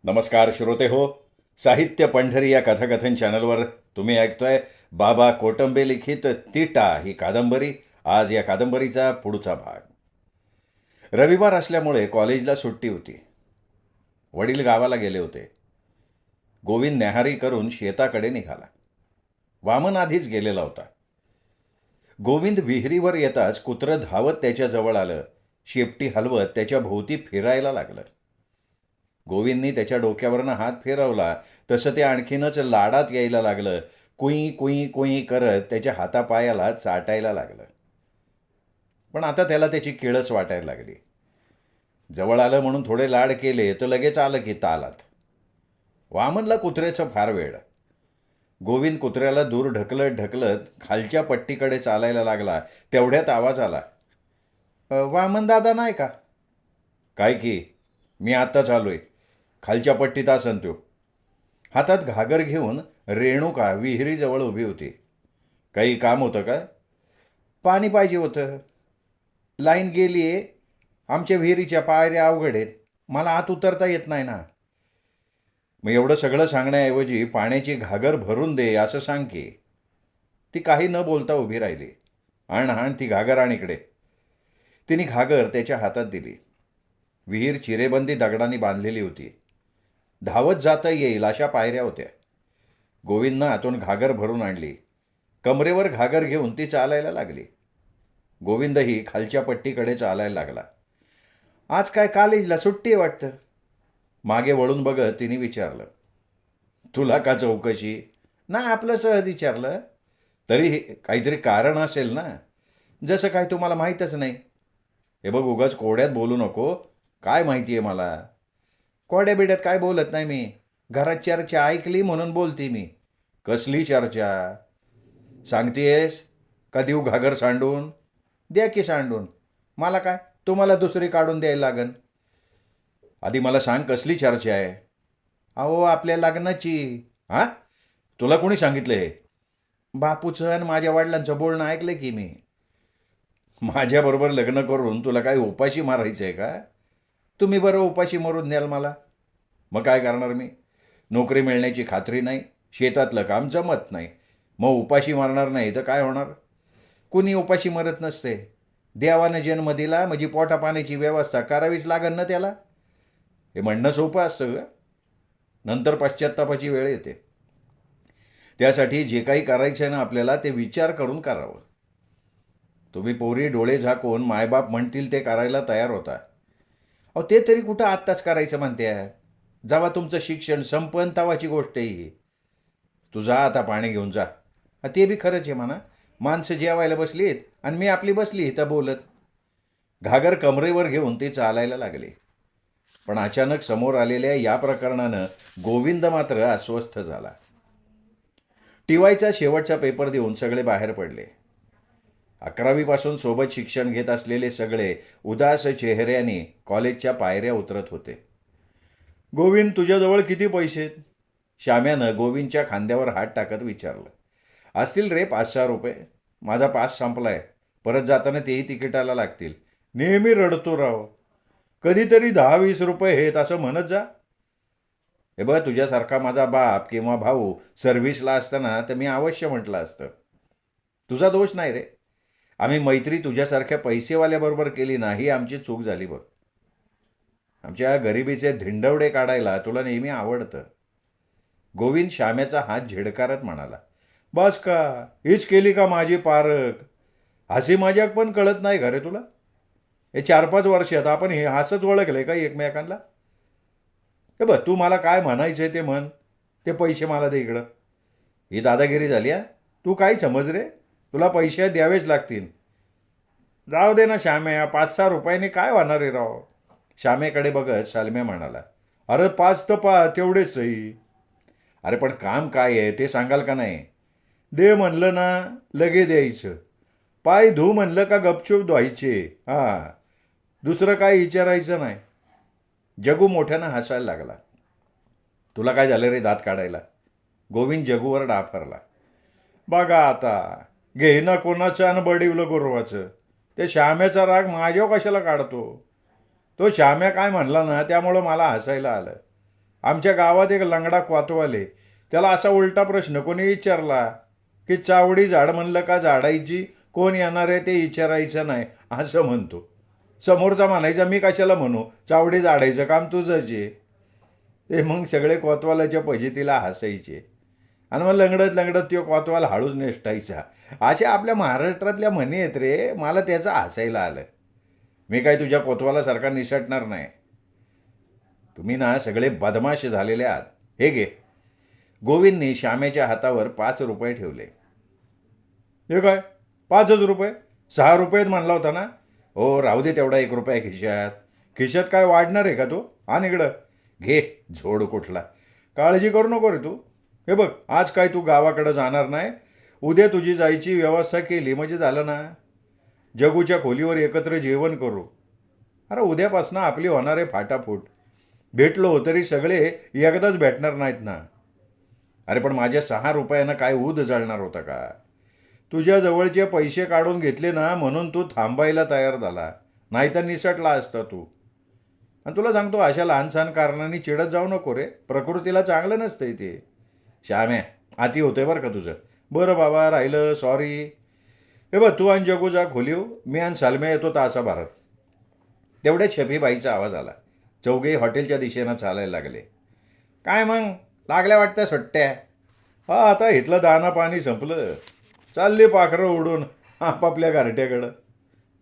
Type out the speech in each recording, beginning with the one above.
नमस्कार श्रोते हो. साहित्य पंढरी या कथाकथन चॅनलवर तुम्ही ऐकतोय बाबा कोटंबे लिखित तिटा ही कादंबरी. आज या कादंबरीचा पुढचा भाग. रविवार असल्यामुळे कॉलेजला सुट्टी होती. वडील गावाला गेले होते. गोविंद न्याहारी करून शेताकडे निघाला. वामन आधीच गेलेला होता. गोविंद विहिरीवर येताच कुत्रं धावत त्याच्याजवळ आलं. शेपटी हलवत त्याच्या भोवती फिरायला लागलं. गोविंदनी त्याच्या डोक्यावरनं हात फिरवला तसं ते आणखीनच लाडात यायला लागलं. कुई कुई कुई करत त्याच्या हातापायाला चाटायला लागलं. पण आता त्याला त्याची किळस वाटायला लागली. जवळ आलं म्हणून थोडे लाड केले तर लगेच आलं की तालात. वामनला कुत्र्याचं फार वेड. गोविंद कुत्र्याला दूर ढकलत ढकलत खालच्या पट्टीकडे चालायला लागला. तेवढ्यात आवाज आला, वामन दादा नाही का?" "काय की, मी आत्ताच आलोय. खालच्या पट्टीत असन त्यो." हातात घागर घेऊन रेणुका विहिरीजवळ उभी होती. "काही काम होतं का?" "पाणी पाहिजे होतं. लाईन गेली आहे. आमच्या विहिरीच्या पायऱ्या अवघड आहेत. मला आत उतरता येत नाही ना." "मग एवढं सगळं सांगण्याऐवजी पाण्याची घागर भरून दे असं सांग की." ती काही न बोलता उभी राहिली. "आण ती घागर आण इकडे." तिने घागर त्याच्या हातात दिली. विहीर चिरेबंदी दगडांनी बांधलेली होती. धावत जाता येईल अशा पायऱ्या होत्या. गोविंदनं आतून घागर भरून आणली. कमरेवर घागर घेऊन ती चालायला लागली. गोविंदही खालच्या पट्टीकडे चालायला लागला. "आज काय कॉलेजला सुट्टी आहे वाटतं?" मागे वळून बघत तिने विचारलं. "तुला का चौकशी?" "नाही, आपलं सहज विचारलं." "तरी काहीतरी कारण असेल ना?" "जसं काय तुम्हाला माहीतच नाही." "हे बघ, उगाच कोड्यात बोलू नको. काय माहिती आहे मला?" "कोड्या बिड्यात काय बोलत नाही मी. घरात चर्चा ऐकली म्हणून बोलते मी." "कसली चर्चा?" "सांगतेस का देऊ घागर सांडून?" "द्या की सांडून. मला काय, तुम्हाला दुसरी काढून द्यायला लागन." "आधी मला सांग, कसली चर्चा आहे?" "अहो, आपल्या लग्नाची." "हां? तुला कोणी सांगितलं हे?" "बापूचं आणि माझ्या वडिलांचं बोलणं ऐकलं की मी." "माझ्याबरोबर लग्न करून तुला काय उपाशी मारायचं आहे का?" "तुम्ही बरं उपाशी मरून द्याल मला." "मग काय करणार मी? नोकरी मिळण्याची खात्री नाही, शेतातलं काम जमत नाही. मग उपाशी मारणार नाही तर काय होणार?" "कुणी उपाशी मरत नसते. देवानं जन्म दिला म्हणजे पोटापाण्याची व्यवस्था करावीच लागन ना त्याला." हे म्हणणं सोपं असतं का? नंतर पश्चात्तापाची वेळ येते. त्यासाठी जे काही करायचं आहे ना आपल्याला, ते विचार करून करावं. तुम्ही पोरी डोळे झाकून मायबाप म्हणतील ते करायला तयार होता. अहो, ते तरी कुठं आत्ताच करायचं म्हणते. जेव्हा तुमचं शिक्षण संपन तवाची गोष्ट आहे ही. "तू जा आता, पाणी घेऊन जा." ते बी खरंच आहे म्हणा. माणसं जेवायला बसलीत आणि मी आपली बसली इथं बोलत. घागर कमरेवर घेऊन ते चालायला लागले. पण अचानक समोर आलेल्या या प्रकरणानं गोविंद मात्र अस्वस्थ झाला. टीवायचा शेवटचा पेपर देऊन सगळे बाहेर पडले. 11वीपासून सोबत शिक्षण घेत असलेले सगळे उदास चेहऱ्याने कॉलेजच्या पायऱ्या उतरत होते. "गोविंद, तुझ्याजवळ किती पैसे आहेत?" श्याम्यानं गोविंदच्या खांद्यावर हात टाकत विचारलं. "असतील रे 5-6 रुपये. माझा पास संपलाय. परत जाताना तेही तिकिटाला लागतील." "नेहमी रडतो राव. कधीतरी 10-20 रुपये आहेत असं म्हणत जा." "हे बघ, तुझ्यासारखा माझा बाप किंवा भाऊ सर्व्हिसला असताना तर मी अवश्य म्हटलं असतं." "तुझा दोष नाही रे. आम्ही मैत्री तुझ्यासारख्या पैसेवाल्याबरोबर केली ना, ही आमची चूक झाली बघ. आमच्या गरिबीचे धिंडवडे काढायला तुला नेहमी आवडतं." गोविंद श्याम्याचा हात झिडकारत म्हणाला. "बस का? हीच केली का माझी पारख? हसी मजाक पण कळत नाही का रे तुला? हे 4-5 वर्षात आपण हे असंच ओळखले का एकमेकांना? हे बघ, तू मला काय म्हणायचंय ते म्हण. ते पैसे मला दे इकडं." "ही दादागिरी झाली हा? तू काय समज रे? तुला पैसे द्यावेच लागतील." "जाऊ दे ना श्याम्या, 5-6 रुपयांनी काय होणार आहे राव." श्यामेकडे बघत शालम्या म्हणाला. "अरे 5 तर तेवढेच सही." "अरे पण काम काय आहे ते सांगाल का नाही?" "दे म्हणलं ना लगे द्यायचं. पाय धू म्हणलं का गपचूप धुवायचे. हां, दुसरं काय विचारायचं नाही." जगू मोठ्यानं हसायला लागला. "तुला काय झालं रे दात काढायला?" गोविंद जगूवर डाफरला. "बघा आता, घेईना कोणाचं आणि बडिवलं गुरवाचं. ते श्याम्याचा राग माझ्यावर कशाला काढतो? तो श्याम्या काय म्हणला ना त्यामुळं मला हसायला आलं. आमच्या गावात एक लंगडा कोतवाले, त्याला असा उलटा प्रश्न कोणी विचारला की चावडी झाड म्हणलं का झाडायची, कोण येणार आहे ते विचारायचं नाही असं म्हणतो. समोरचा म्हणायचा मी कशाला म्हणू, चावडी झाडायचं काम तुझंच आहे. ते मग सगळे कोतवालाच्या फजितीला हसायचे आणि मग लंगडत लंगडत तो कोतवाल हळूच नेसटायचा. अशा आपल्या महाराष्ट्रातल्या म्हणी आहेत रे, मला त्याचं हसायला आलं. मी काय तुझ्या कोतवालासारखा निसटणार नाही. तुम्ही ना सगळे बदमाश झालेले आहात. हे घे. गोविंदने श्यामेच्या हातावर 5 रुपये ठेवले. हे काय 5च रुपये? 6 रुपयेत म्हणला होता ना. हो राहू दे तेवढा 1 रुपया खिशात. खिशात काय वाढणार आहे का तो? आण इकडं. घे झोड कुठला. काळजी करू नको रे तू. हे बघ, आज काय तू गावाकडं जाणार नाही. उद्या तुझी जायची व्यवस्था केली म्हणजे झालं ना. जगूच्या खोलीवर एकत्र जेवण करू. अरे उद्यापासून आपली होणार आहे फाटाफूट. भेटलो तरी सगळे एकदाच भेटणार नाहीत ना. अरे पण माझ्या 6 रुपयानं काय ऊद जळणार होता का? तुझ्या जवळचे पैसे काढून घेतले ना म्हणून तू थांबायला तयार झाला, नाही तर निसटला असता तू. आणि तुला सांगतो अशा लहान सहान कारणांनी चिडत जाऊ नको रे. प्रकृतीला चांगलं नसतंय ते. श्याम्या, आती होतंय बरं का तुझं. बरं बाबा, राहिलं, सॉरी. हे बघ, तू आणि जगू जा खोलीव, मी आणि सालम्या येतो तासाभरात. तेवढ्यात शफीबाईचा आवाज आला. चौघे हॉटेलच्या दिशेनं चालायला लागले. काय मग लागल्या वाटतं सुट्ट्या? हा, आता इथलं दाना पाणी संपलं. चालली पाखरं उडून आपापल्या घरट्याकडं.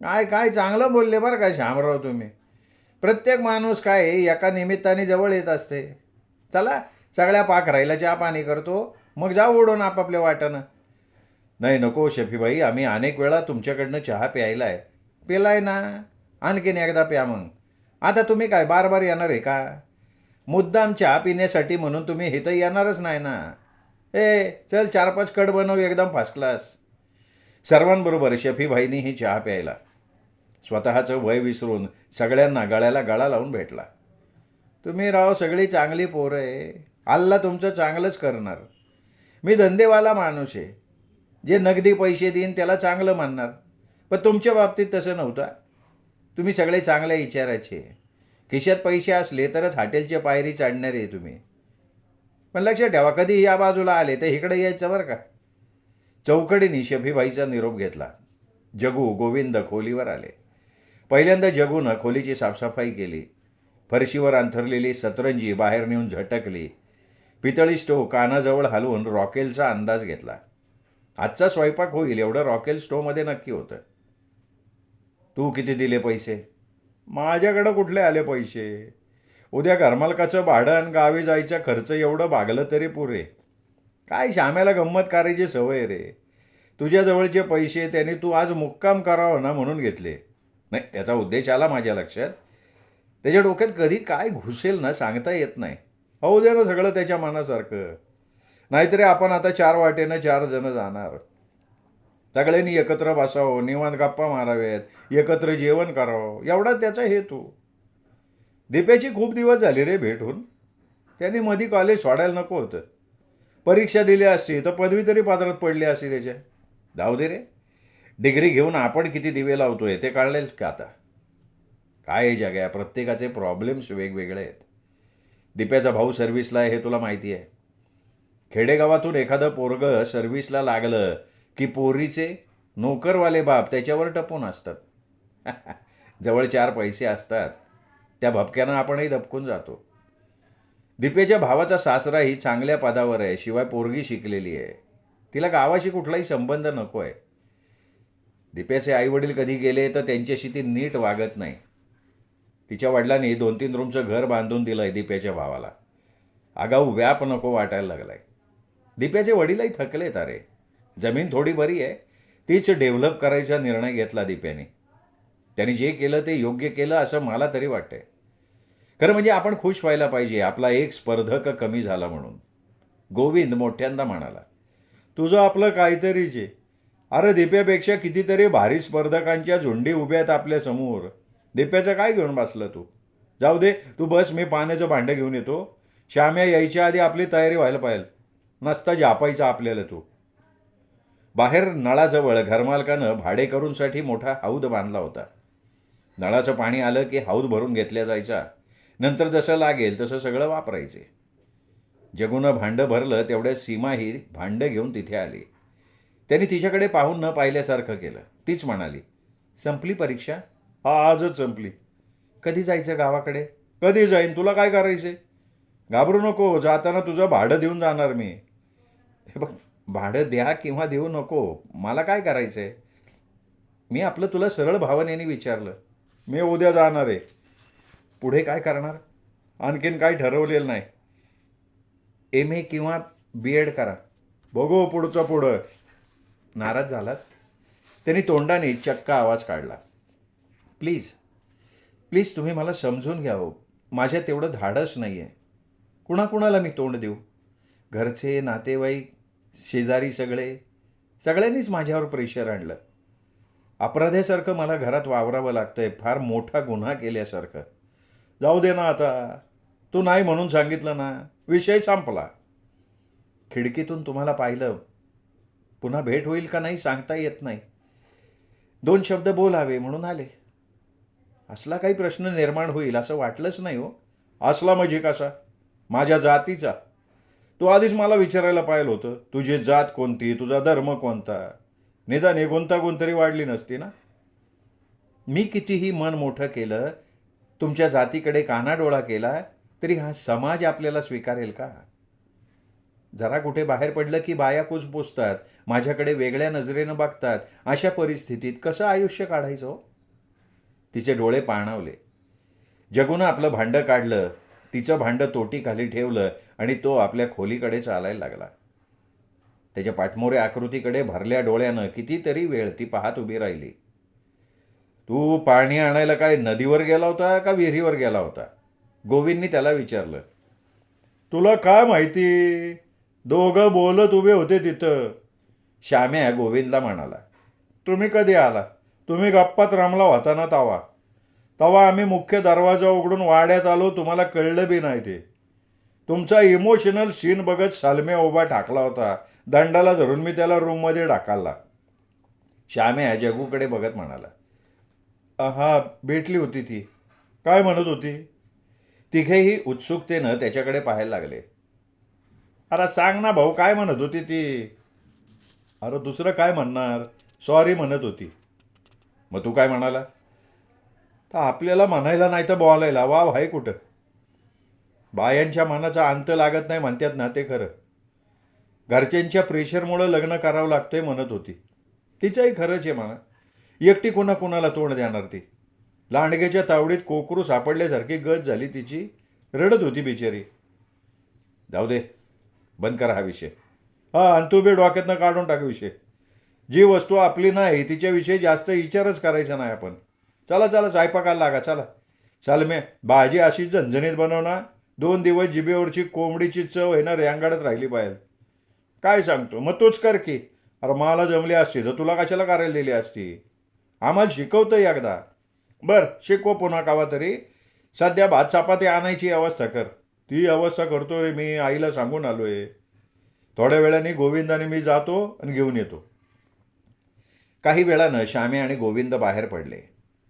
काय काय चांगलं बोलले बरं का श्यामराव तुम्ही. प्रत्येक माणूस काय एका निमित्ताने जवळ येत असते. चला सगळ्या पाखराईला चहा पाणी करतो, मग जाऊ उडून आपापल्या वाटानं. नाही नको शफीबाई, आम्ही अनेक वेळा तुमच्याकडनं चहा प्यायला आहे. पिलाय ना, आणखीन एकदा प्या मग. आता तुम्ही काय बार बार येणार आहे का? मुद्दाम चहा पिण्यासाठी म्हणून तुम्ही इथं येणारच नाही ना. चल 4-5 कड बनव एकदम फर्स्ट क्लास. सर्वांबरोबर शफीबाईंनीही चहा प्यायला. स्वतःचं वय विसरून सगळ्यांना गळ्याला गळा लावून भेटला. तुम्ही राव सगळी चांगली पोरं आहे. अल्ला तुमचं चांगलंच करणार. मी धंदेवाला माणूस आहे. जे नगदी पैसे देईन त्याला चांगलं मानणार. पण तुमच्या बाबतीत तसं नव्हतं. तुम्ही सगळे चांगल्या विचाराचे. खिशात पैसे असले तरच हॉटेलच्या पायरी चढणारे आहे तुम्ही. पण लक्षात ठेवा, कधी या बाजूला आले तर इकडे यायचं बरं का. चौकडीने शफीबाईचा निरोप घेतला. जगू, गोविंद खोलीवर आले. पहिल्यांदा जगूनं खोलीची साफसफाई केली. फरशीवर अंथरलेली सतरंजी बाहेर नेऊन झटकली. पितळी स्टोव कानाजवळ हलवून रॉकेलचा अंदाज घेतला. आजचा स्वयंपाक होईल एवढं रॉकेल स्टोवमध्ये नक्की होतं. तू किती दिले पैसे? माझ्याकडं कुठले आले पैसे? उद्या घरमालकाचं भाडं आणि गावी जायचा खर्च एवढं भागलं तरी पुरे. काय श्याम्याला गंमत करायची सवय रे. तुझ्या जवळचे पैसे त्याने तू आज मुक्काम करावं ना म्हणून घेतले. नाही, त्याचा उद्देश आला माझ्या लक्षात. त्याच्या डोक्यात कधी काय घुसेल ना सांगता येत नाही. होऊ दे ना सगळं त्याच्या मनासारखं. नाहीतरी आपण आता 4 वाटेनं 4 जण जाणार. सगळ्यांनी एकत्र बसावं, निवांत गप्पा माराव्यात, एकत्र जेवण करावं, एवढा त्याचा हेतू. दीप्याची खूप दिवस झाले रे भेटून. त्याने मधी कॉलेज सोडायला नको होतं. परीक्षा दिली असती तर पदवी तरी पात्रात पडली असती त्याच्या. जाऊ दे रे. डिग्री घेऊन आपण किती दिवे लावतोय ते कळलेच का आता. काय जग्या, प्रत्येकाचे प्रॉब्लेम्स वेगवेगळे आहेत. दीप्याचा भाऊ सर्व्हिसला आहे हे तुला माहिती आहे. खेडेगावातून एखादं पोरगं सर्व्हिसला लागलं की पोरीचे नोकरवाले बाप त्याच्यावर टपून असतात. जवळ 4 पैसे असतात. त्या भपक्यानं आपणही दबकून जातो. दीपेच्या भावाचा सासराही चांगल्या पदावर आहे, शिवाय पोरगी शिकलेली आहे. तिला गावाशी कुठलाही संबंध नको आहे. दीपेचे आईवडील कधी गेले तर त्यांच्याशी ती नीट वागत नाही. तिच्या वडिलांनी 2-3 रूमचं घर बांधून दिलं आहे दीपेच्या भावाला. आगाऊ व्याप नको वाटायला लागलाय. दीपेचे वडीलही थकलेत अरे. जमीन थोडी बरी आहे, तीच डेव्हलप करायचा निर्णय घेतला दीप्याने. त्याने जे केलं ते योग्य केलं असं मला तरी वाटतंय. खरं म्हणजे आपण खुश व्हायला पाहिजे आपला एक स्पर्धक कमी झाला म्हणून. गोविंद मोठ्यांदा म्हणाला. तुझं आपलं काहीतरीच आहे. अरे दीप्यापेक्षा कितीतरी भारी स्पर्धकांच्या झुंडी उभ्या आहेत आपल्यासमोर. दीप्याचं काय घेऊन बसलं तू? जाऊ दे, तू बस, मी पाण्याचं भांडं घेऊन येतो. श्याम्या यायच्या आधी आपली तयारी व्हायला पाहिजे. नसता झापायचा आपल्याला तू. बाहेर नळाजवळ घरमालकानं भाडेकरूंसाठी मोठा हौद बांधला होता. नळाचं पाणी आलं की हौद भरून घेतल्या जायचा. नंतर जसं लागेल तसं सगळं वापरायचे. जगूनं भांडं भरलं तेवढ्या सीमाही भांडं घेऊन तिथे आली. त्यांनी तिच्याकडे पाहून न पाहिल्यासारखं केलं. तीच म्हणाली, संपली परीक्षा? हा, आजच संपली. कधी जायचं गावाकडे? कधी जाईन, तुला काय करायचे? घाबरू नको, जाताना तुझं भाडं देऊन जाणार मी. हे बघ, भाडं द्या किंवा देऊ नको, मला काय करायचं आहे? मी आपलं तुला सरळ भावनेने विचारलं. मी उद्या जाणार आहे. पुढे काय करणार? आणखीन काही ठरवलेलं नाही. MA किंवा BEd करा. बघू पुढचं पुढं. नाराज झालात? त्यांनी तोंडाने चक्क आवाज काढला. प्लीज प्लीज तुम्ही मला समजून घ्या हो. माझ्या तेवढं धाडस नाही आहे. कुणाकुणाला मी तोंड देऊ? घरचे, नातेवाईक, शेजारी सगळ्यांनीच माझ्यावर प्रेशर आणलं. अपराध्यासारखं मला घरात वावरावं लागतंय, फार मोठा गुन्हा केल्यासारखं. जाऊ दे ना आता. तू नाही म्हणून सांगितलं ना, विषय संपला. खिडकीतून तुम्हाला पाहिलं. पुन्हा भेट होईल का नाही सांगता येत नाही. 2 शब्द बोलावे म्हणून आले. असला काही प्रश्न निर्माण होईल असं वाटलंच नाही हो. असला म्हणजे कसा? माझ्या जातीचा. तू आधीच मला विचारायला पाहिलं होतं, तुझी जात कोणती, तुझा धर्म कोणता. निदान हे गुंतागुंत तरी वाढली नसती ना. मी कितीही मन मोठं केलं, तुमच्या जातीकडे कानाडोळा केला, तरी हा समाज आपल्याला स्वीकारेल का? जरा कुठे बाहेर पडलं की बाया कुजबुजतात, माझ्याकडे वेगळ्या नजरेनं बघतात. अशा परिस्थितीत कसं आयुष्य काढायचं हो? तिचे डोळे पाणावले. जगूनं आपलं भांडं काढलं, तिचं भांडं तोटीखाली ठेवलं आणि तो आपल्या खोलीकडे चालायला लागला. त्याच्या पाठमोऱ्या आकृतीकडे भरल्या डोळ्यानं कितीतरी वेळ ती पाहत उभी राहिली. तू पाणी आणायला काय नदीवर गेला होता का विहिरीवर गेला होता? गोविंदनी त्याला विचारलं. तुला काय माहिती? दोघं बोलत उभे होते तिथं. श्याम्या गोविंदला म्हणाला. तुम्ही कधी आला? तुम्ही गप्पात रमला होता ना तवा. तेव्हा आम्ही मुख्य दरवाजा उघडून वाड्यात आलो, तुम्हाला कळलं बी नाही ते. तुमचा इमोशनल सीन बघत सालम्या उभा ठाकला होता. दंडाला धरून मी त्याला रूममध्ये ढाकलला. श्याम्या जगूकडे बघत म्हणाला. हा, भेटली होती ती. काय म्हणत होती? तिघेही उत्सुकतेनं त्याच्याकडे पाहायला लागले. अरे सांग ना भाऊ, काय म्हणत होती ती? अरे दुसरं काय म्हणणार, सॉरी म्हणत होती. मग तू काय म्हणाला? तर आपल्याला म्हणायला नाही तर बोलायला वाव आहे कुठं. बायांच्या मनाचा अंत लागत नाही म्हणतात ना, ते खरं. घरच्यांच्या प्रेशरमुळं लग्न करावं लागतंय म्हणत होती. तिचंही खरंच आहे म्हणा. एकटी कुणाला तोंड देणार ती? लांडग्याच्या तावडीत कोकरू सापडल्यासारखी गत झाली तिची. रडत होती बिचारी. जाऊ दे, बंद करा हा विषय. हा, आणि तू बी डोक्यातनं काढून टाक विषय. जी वस्तू आपली नाही तिच्याविषयी जास्त विचारच करायचा नाही आपण. चला चला, स्वयंपाकाला लागा चला. सालमे, भाजी अशी झणझणीत बनवणार. 2 दिवस जिभेवरची कोंबडीची चव आहे ना रेंगाडत राहिली पाहिजे. काय सांगतो, मग तूच कर की. अरे मला जमली असती तर तुला कशाला करायला दिली असती? आम्हाला शिकवतं एकदा. बरं, शिकव पुन्हा कावा तरी. सध्या भात चपाती आणायची व्यवस्था कर. ती व्यवस्था करतो रे मी, आईला सांगून आलो आहे. थोड्या वेळाने गोविंद आणि मी जातो आणि घेऊन येतो. काही वेळानं श्याम्या आणि गोविंद बाहेर पडले.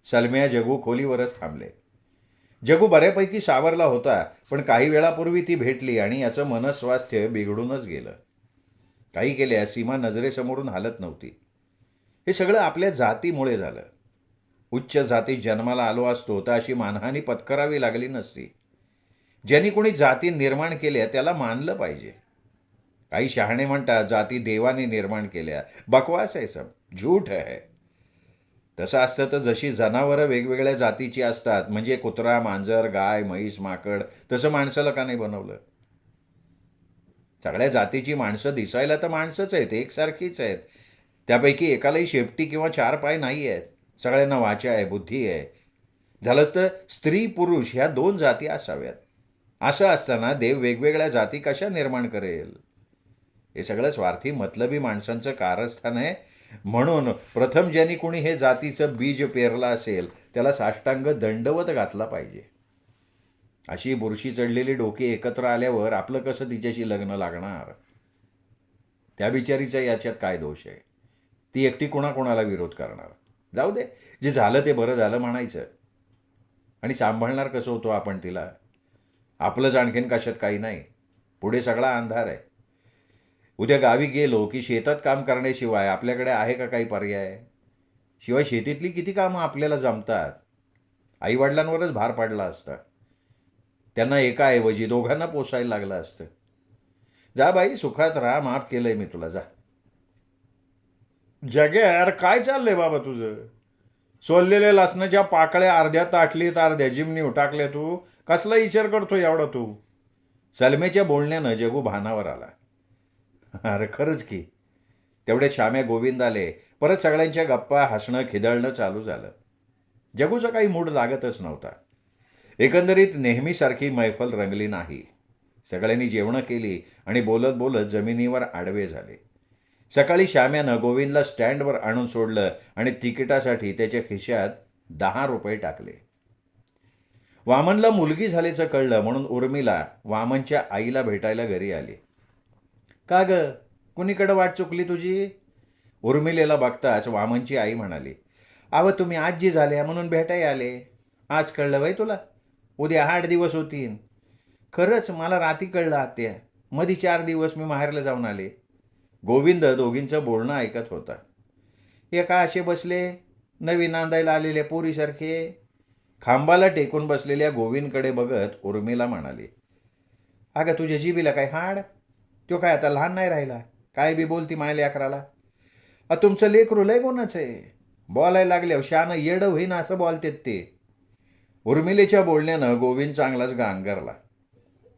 सलम्या जगू खोलीवरच थांबले. जगू बऱ्यापैकी सावरला होता, पण काही वेळापूर्वी ती भेटली आणि याचं मनस्वास्थ्य बिघडूनच गेलं. काही केल्या सीमा नजरेसमोरून हालत नव्हती. हे सगळं आपल्या जातीमुळे झालं. उच्च जातीत जन्माला आलो असतो तर अशी मानहानी पत्करावी लागली नसती. ज्यांनी कोणी जाती निर्माण केल्या त्याला मानलं पाहिजे. काही शहाणे म्हणतात जाती देवाने निर्माण केल्या. बकवास आहे सब, झूठ आहे. तसं असतं तर जशी जनावरं वेगवेगळ्या जातीची असतात, म्हणजे कुत्रा, मांजर, गाय, म्हैस, माकड, तसं माणसाला का नाही बनवलं? सगळ्या जातीची माणसं दिसायला तर माणसंच आहेत, एकसारखीच आहेत. त्यापैकी एकालाही शेपटी किंवा 4 पाय नाही आहेत. सगळ्यांना वाचा आहे, बुद्धी आहे. झालं तर स्त्री पुरुष ह्या 2 जाती असाव्यात. असं असताना देव वेगवेगळ्या जाती कशा निर्माण करेल? हे सगळं स्वार्थी मतलबी माणसांचं कारस्थान आहे. म्हणून प्रथम ज्यांनी कोणी हे जातीचं बीज पेरलं असेल त्याला साष्टांग दंडवत घातला पाहिजे. अशी बुरशी चढलेली डोकी एकत्र आल्यावर आपलं कसं तिच्याशी लग्न लागणार? त्या बिचारीचा याच्यात काय दोष आहे? ती एकटी कोणाला विरोध करणार? जाऊ दे, जे झालं ते बरं झालं म्हणायचं. आणि सांभाळणार कसं होतो आपण तिला? आपलंच आणखीन कशात काही नाही. पुढे सगळा अंधार आहे. उद्या गावी गेलो की शेतात काम करण्याशिवाय आपल्याकडे आहे का काही पर्याय? शिवाय शेतीतली किती कामं आपल्याला जमतात. आईवडिलांवरच भार पडला असता. त्यांना एकाऐवजी दोघांना पोसायला लागलं असतं. जा बाई, सुखात राहा, माफ केलंय मी तुला, जा. जग्या, यार काय चाललंय बाबा तुझं? सोललेल्या लसणाच्या पाकळ्या अर्ध्या ताटलीत अर्ध्या जिमनीव टाकल्या तू. कसला विचार करतो एवढा तू? सलमेच्या बोलण्यानं जगू भानावर आला. अरे खरंच की. तेवढे श्याम्या गोविंद आले. परत सगळ्यांच्या गप्पा, हसणं, खिदळणं चालू झालं. जगूचा काही मूड लागतच नव्हता. एकंदरीत नेहमीसारखी मैफल रंगली नाही. सगळ्यांनी जेवणं केली आणि बोलत बोलत जमिनीवर आडवे झाले. सकाळी श्याम्यानं गोविंदला स्टँडवर आणून सोडलं आणि तिकिटासाठी त्याच्या खिशात 10 रुपये टाकले. वामनला मुलगी झाल्याचं कळलं म्हणून उर्मिला वामनच्या आईला भेटायला घरी आली. का ग, कुणीकडं वाट चुकली तुझी? उर्मिलेला बघताच वामनची आई म्हणाली, अव तुम्ही आजी झाल्या म्हणून भेटाय आले. आज कळलं वय तुला? उद्या 8 दिवस होतीन. खरंच मला रात्री कळलं आत्या. मधी 4 दिवस मी माहेरला जाऊन आले. गोविंद दोघींचं बोलणं ऐकत होता. एका असे बसले नवीन नांदायला आलेल्या पोरीसारखे. खांबाला टेकून बसलेल्या गोविंदकडे बघत उर्मिला म्हणाली, अगं तुझ्या जिबीला काय हाड? तो काय आता लहान नाही राहिला? काय बी बोलती माय लेकराला. तुमचं लेकरू लय गुणच आहे. बोलायला लागल्यावर शानं येडं होईन असं बोलतेत ते. उर्मिलेच्या बोलण्यानं गोविंद चांगलाच गांगरला.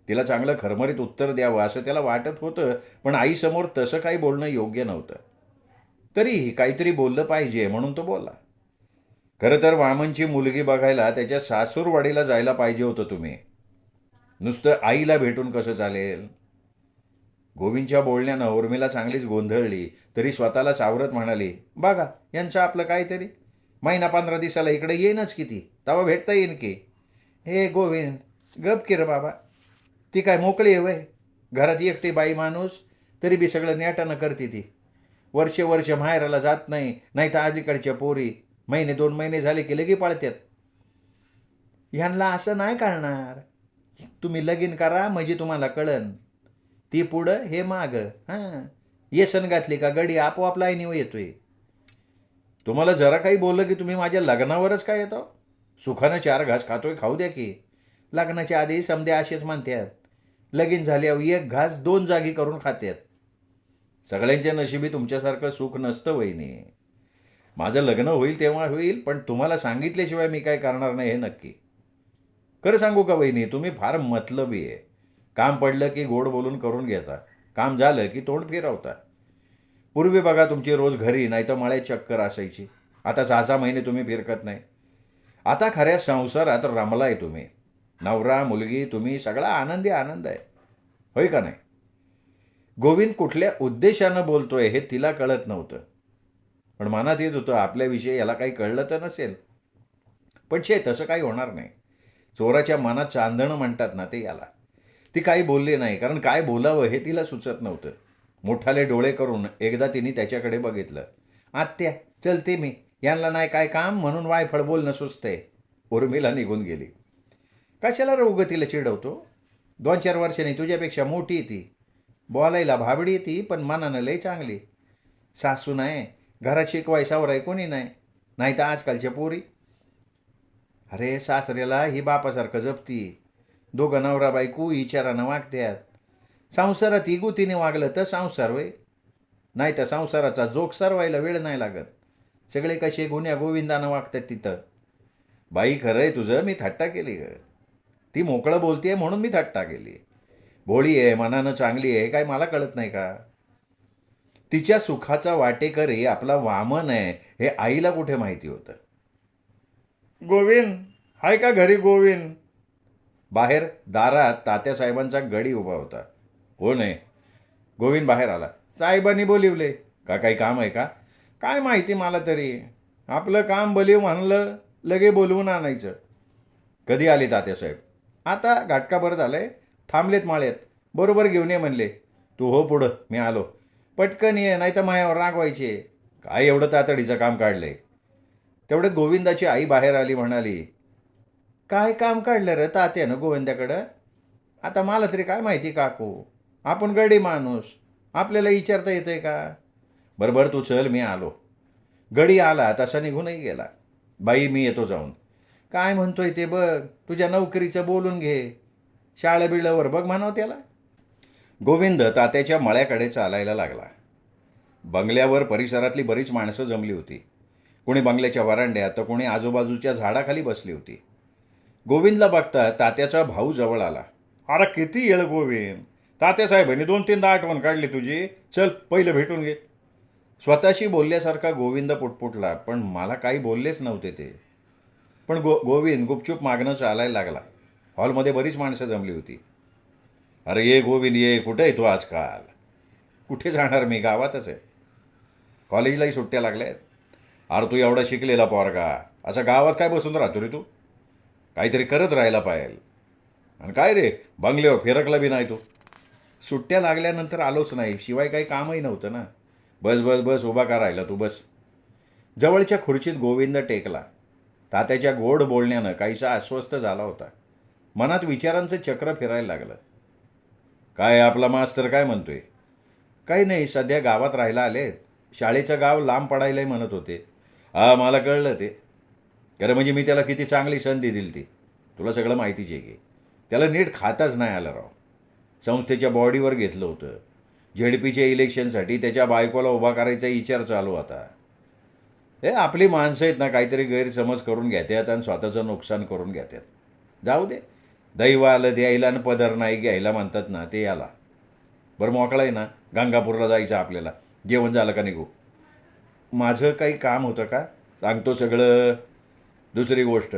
तिला चांगलं खरमरीत उत्तर द्यावं असं त्याला वाटत होतं, पण आईसमोर तसं काही बोलणं योग्य नव्हतं. तरीही काहीतरी बोललं पाहिजे म्हणून तो बोलला. खरं तर वामनची मुलगी बघायला त्याच्या सासूरवाडीला जायला पाहिजे होतं तुम्ही. नुसतं आईला भेटून कसं चालेल? गोविंदच्या बोलण्यानं उर्मिला चांगलीच गोंधळली, तरी स्वतःला सावरत म्हणाली, बघा यांचं आपलं काहीतरी. महिना 15 दिवसाला इकडे येईनच किती, तेव्हा भेटता येईन की. हे गोविंद, गप की रे बाबा. ती काय मोकळी आहे वय? घरात एकटी बाई माणूस, तरी बी सगळं नेटानं करते ती. वर्ष माहेराला जात नाही, नाही तर आजीकडच्या पोरी 1-2 महिने झाले की लगी पळतात. ह्यांना असं नाही कळणार. तुम्ही लगीन करा म्हणजे तुम्हाला कळन. ती पुढं हे मागं. हां, येसन घातली का गडी आपोआप लाईनीवर येतोय. तुम्हाला जरा काही बोललं की तुम्ही माझ्या लग्नावरच काय येतो? सुखानं 4 घास खातोय, खाऊ द्या की. लग्नाच्या आधी समधे असेच म्हणतात. लगीन झाल्यावर 1 घास 2 जागी करून खात्यात. सगळ्यांच्या नशिबी तुमच्यासारखं सुख नसतं वहिनी. माझं लग्न होईल तेव्हा होईल, पण तुम्हाला सांगितल्याशिवाय मी काय करणार नाही हे नक्की. खरं सांगू का वहिनी, तुम्ही फार मतलबी आहे. काम पडलं की गोड बोलून करून घेता. काम झालं की तोंड फिरवता. पूर्वी बघा तुमची रोज घरी नाही तर मळ्यात चक्कर असायची. आता 6-6 महिने तुम्ही फिरकत नाही. आता खऱ्या संसारात रमलाय तुम्ही. नवरा, मुलगी, तुम्ही सगळा आनंदी आनंद आहे. होय का नाही? गोविंद कुठल्या उद्देशानं बोलतोय हे तिला कळत नव्हतं. पण मनात येत होतं आपल्याविषयी याला काही कळलं तर नसेल. पण तसं काही होणार नाही. चोराच्या मनात चांदणं म्हणतात ना, ते याला. ती काही बोलली नाही, कारण काय बोलावं हे तिला सुचत नव्हतं. मोठाले डोळे करून एकदा तिने त्याच्याकडे बघितलं. आत्या, चलते मी. यांना नाही काय काम म्हणून वायफळ बोलणं सुचतंय. उर्मिला निघून गेली. कशाला रोग तिला चिडवतो? 2-4 वर्षांनी तुझ्यापेक्षा मोठी ती. बोलायला भाबडी ती, पण मनानं लय चांगली. सासू नाही, घरात शिकवाय सावराय कोणी नाही. नाही तर आजकालच्या पोरी. अरे सासऱ्याला ही बापासारखं जपती. दोघं नवरा बायको विचारानं वागत्यात. संसारात इगुतीने वागलं तर संसार वय. नाही तर संसाराचा जोक सरवायला वेळ नाही लागत. सगळे कसे गुन्ह्या गोविंदानं वागतात तिथं. बाई खरं आहे तुझं, मी थट्टा केली ग. ती मोकळं बोलते म्हणून मी थट्टा केली. भोळी आहे, मनानं चांगली आहे, काय मला कळत नाही का? तिच्या सुखाचा वाटेकरी आपला वामन आहे हे आईला कुठे माहिती होतं. गोविंद, हाय का घरी गोविंद? बाहेर दारात तात्यासाहेबांचा गडी उभा होता. हो नाही. गोविंद बाहेर आला. साहेबांनी बोलिवले का? काही काम आहे का? काय माहिती मला तरी. आपलं काम बलीव म्हणलं लगे बोलवून आणायचं. कधी आले तात्यासाहेब? आता घाटकाभर झालंय. थांबलेत माळ्यात. बरोबर घेऊन ये म्हणले. तू हो पुढं, मी आलो. पटकन ये, नाही तर मायावर रागवायचे. काय एवढं तातडीचं काम काढलंय? तेवढ्यात गोविंदाची आई बाहेर आली, म्हणाली, काय काम काढलं रे तात्यानं गोविंद्याकडं? आता मला तरी काय माहिती काकू, आपण गडी माणूस, आपल्याला विचारता येतंय का? बरं बरं तू चल, मी आलो. गडी आला तसा निघूनही गेला. बाई मी येतो जाऊन. काय म्हणतोय ते बघ, तुझ्या नोकरीचं बोलून घे, शाळेबिळावर बघ म्हणावं त्याला. गोविंद तात्याच्या मळ्याकडे चालायला लागला. बंगल्यावर परिसरातली बरीच माणसं जमली होती. कोणी बंगल्याच्या वरांड्यात तर कोणी आजूबाजूच्या झाडाखाली बसली होती. गोविंदला बघता तात्याचा भाऊ जवळ आला. अरे किती येळ गोविंद, तात्यासाहेबांनी 2-3दा आठवण काढली तुझी, चल पहिलं भेटून घे. स्वतःशी बोलल्यासारखा गोविंद पुटपुटला, पण मला काही बोललेच नव्हते ते. पण गोविंद गुपचूप मागणं चालायला लागला. हॉलमध्ये बरीच माणसं जमली होती. अरे ये गोविंद ये, कुठे आहे तू आजकाल? कुठे जाणार मी, गावातच आहे. कॉलेजलाही सुट्ट्या लागल्यात. अरे तू एवढा शिकलेला पोरगा, असा गावात काय बसून राहतो रे तू? काहीतरी करत राहायला पाहिजे. आणि काय रे, बंगल्यावर फिरकला बी नाही तू. सुट्ट्या लागल्यानंतर आलोच नाही, शिवाय काही कामही नव्हतं ना. बस बस बस, उभा का राहिला तू, बस. जवळच्या खुर्चीत गोविंद टेकला. तात्याच्या गोड बोलण्यानं काहीसा अस्वस्थ झाला होता. मनात विचारांचं चक्र फिरायला लागलं. काय आपला मास्तर काय म्हणतोय? काही नाही, सध्या गावात राहायला आलेत. शाळेचं गाव लांब पडायलाही म्हणत होते. हा मला कळलं ते. खरं म्हणजे मी त्याला किती चांगली संधी दिली ती, तुला सगळं माहितीच आहे की. त्याला नीट खाताच नाही आलं राव. संस्थेच्या बॉडीवर घेतलं होतं. झेडपीच्या इलेक्शनसाठी त्याच्या बायकोला उभा करायचा विचार चालू होता. हे आपली माणसं आहेत ना, काहीतरी गैरसमज करून घेतात आणि स्वतःचं नुकसान करून घेतात. जाऊ दे, दैव आलं द्यायला आणि पदर नाही घ्यायला म्हणतात ना, ते याला. बरं मोकळा आहे ना, गंगापूरला जायचं आपल्याला. जेवण झालं का निघू? माझं काही काम होतं का? सांगतो सगळं. दुसरी गोष्ट,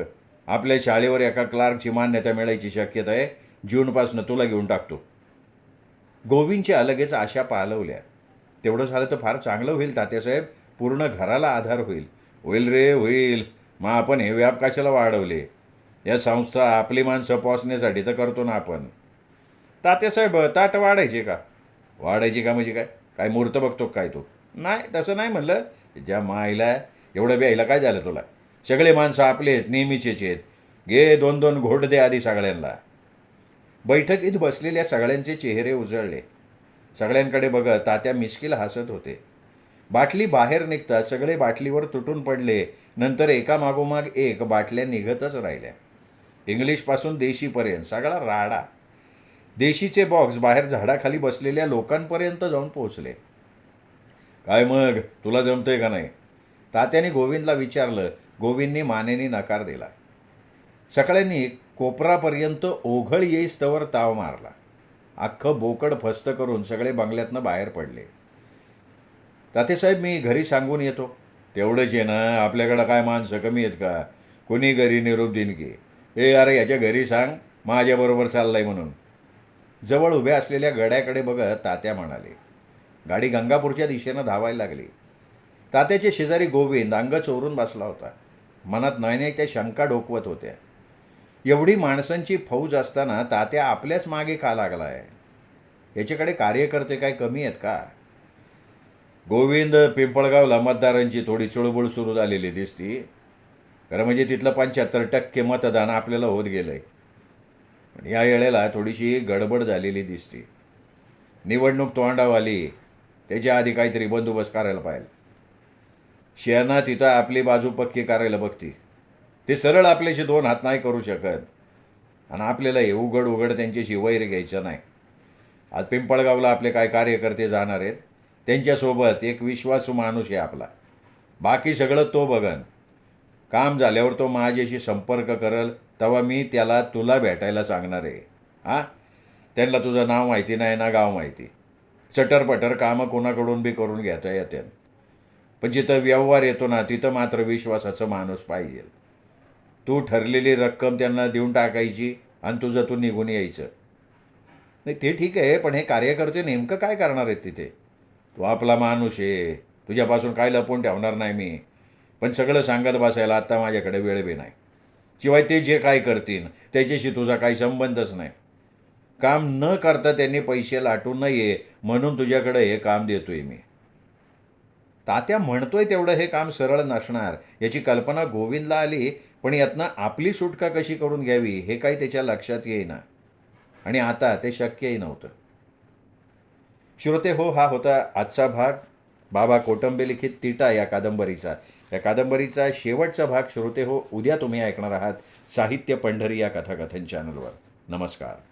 आपल्या शाळेवर एका क्लार्कची मान्यता मिळायची शक्यता आहे. जूनपासून तुला घेऊन टाकतो. गोविंदच्या लगेच आशा पालवल्या. तेवढं झालं तर फार चांगलं होईल तात्यासाहेब, पूर्ण घराला आधार होईल. होईल रे होईल, मग आपण हे व्याप कशाला वाढवले? या संस्था आपली माणसं पोचण्यासाठी तर करतो ना आपण. तात्यासाहेब ताट वाढायचे का? वाढायची का म्हणजे काय? काय मूर्त बघतो काय तू? नाही तसं नाही म्हणलं. ज्या मायला एवढं ब्यायला काय झालं तुला? सगळे माणसं आपले आहेत, नेहमीचेच आहेत. घे 2-2 घोट दे आधी सगळ्यांना. बैठकीत बसलेल्या सगळ्यांचे चेहरे उजळले. सगळ्यांकडे बघत तात्या मिश्किल हसत होते. बाटली बाहेर निघतात सगळे बाटलीवर तुटून पडले. नंतर एकामागोमाग एक बाटल्या निघतच राहिल्या. इंग्लिशपासून देशीपर्यंत सगळा राडा. देशीचे बॉक्स बाहेर झाडाखाली बसलेल्या लोकांपर्यंत जाऊन पोहोचले. काय मग, तुला जमतंय का नाही? तात्याने गोविंदला विचारलं. गोविंदने मानेने नकार दिला. सगळ्यांनी कोपरापर्यंत ओघळ येईस्तवर ताव मारला. अख्खं बोकड फस्त करून सगळे बंगल्यातनं बाहेर पडले. तात्यासाहेब मी घरी सांगून येतो. तेवढंच आहे ना, आपल्याकडं काय माणसं कमी आहेत का? कोणी घरी निरोप देईन की, ए अरे याच्या घरी सांग माझ्याबरोबर चाललाय म्हणून. जवळ उभ्या असलेल्या गड्याकडे बघत तात्या म्हणाले. गाडी गंगापूरच्या दिशेनं धावायला लागली. तात्याचे शेजारी गोविंद अंग चोरून बसला होता. मनात नाही त्या शंका डोकवत होत्या. एवढी माणसांची फौज असताना तात्या आपल्याच मागे का लागला आहे? याच्याकडे कार्यकर्ते काय कमी आहेत का? गोविंद, पिंपळगावला मतदारांची थोडी चुळबुळ सुरू झालेली दिसती. खरं म्हणजे तिथलं 75% मतदान आपल्याला होत गेलं आहे. पण या वेळेला थोडीशी गडबड झालेली दिसते. निवडणूक तोंडावर आली, त्याच्या आधी काहीतरी बंदोबस्त करायला पाहिजे. शेना तिथं आपली बाजू पक्की करायला बघती. ते सरळ आपल्याशी 2 हात नाही करू शकत. आणि आपल्याला हे उघड उघड त्यांच्याशी वैर घ्यायचं नाही. आज पिंपळगावला आपले काय कार्यकर्ते जाणार आहेत, त्यांच्यासोबत एक विश्वासू माणूस आहे आपला. बाकी सगळं तो बघन. काम झाल्यावर तो माझ्याशी संपर्क करल, तेव्हा मी त्याला तुला भेटायला सांगणार आहे. हां, त्यांना तुझं नाव माहिती नाही ना गाव माहिती. चटरपटर कामं कोणाकडून बी करून घेता येतात. पण जिथं व्यवहार येतो ना, तिथं मात्र विश्वासाचं माणूस पाहिजे. तू ठरलेली रक्कम त्यांना देऊन टाकायची आणि तुझं तू निघून यायचं. नाही ते ठीक आहे, पण हे कार्यकर्ते नेमकं काय करणार आहेत तिथे? तू आपला माणूस आहे, तुझ्यापासून काय लपवून ठेवणार नाही मी. पण सगळं सांगत बसायला आत्ता माझ्याकडे वेळ बी नाही. शिवाय ते जे काय करतील त्याच्याशी तुझा काही संबंधच नाही. काम न करता त्यांनी पैसे लाटू नये म्हणून तुझ्याकडे हे काम देतोय मी. तात्या म्हणतोय तेवढं हे काम सरळ नसणार याची कल्पना गोविंदला आली. पण यातनं आपली सुटका कशी करून घ्यावी हे काही त्याच्या लक्षात येईना. आणि आता ते शक्यही नव्हतं. श्रोते हो, हा होता आजचा भाग बाबा कोटंबे लिखित टीटा या कादंबरीचा. या कादंबरीचा शेवटचा भाग श्रोते हो उद्या तुम्ही ऐकणार आहात साहित्य पंढरी या कथाकथन चॅनलवर. नमस्कार.